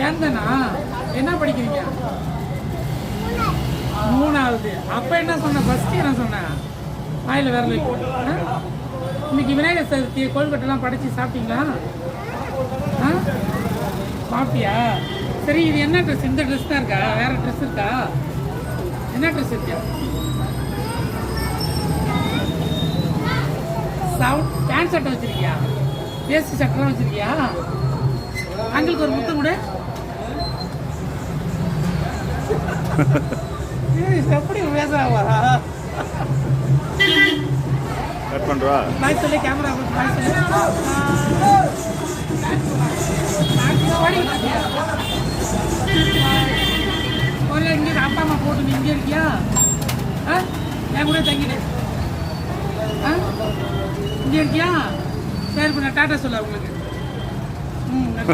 ஏந்தனா என்ன படிக்கிறீங்க? 3வது. அப்ப என்ன சொன்ன? ஃபர்ஸ்ட் என்ன சொன்ன? வாயில விரல் வைக்க. இன்னைக்கு விநாயகர் சதுர்த்தி கொழுக்கட்டைலாம் படைச்சி சாப்பிட்டீங்களா? சாப்பிட்டியா? சரி, இது என்ன ட்ரெஸ்? இந்த ட்ரெஸ் தான் இருக்கா? வேற ட்ரெஸ் இருக்கா? என்ன ட்ரெஸ் இருக்கா? பேண்ட் சட்டை வச்சிருக்கியா? வேஸ்ட் சட்டெல்லாம் வச்சிருக்கியா? அங்களுக்கு ஒரு முத்தம் கூட. எப்படி பேசுறாவா? கட் பண்றா. பாய் சொல்லி கேமரா பாய் சொல்லி. இங்கே அப்பா அம்மா போட்டு நீ இங்கே இருக்கியா? என் கூட தங்கிடு. இங்கே இருக்கியா? சரி, இப்போ நான் டாட்டா சொல்ல உங்களுக்கு.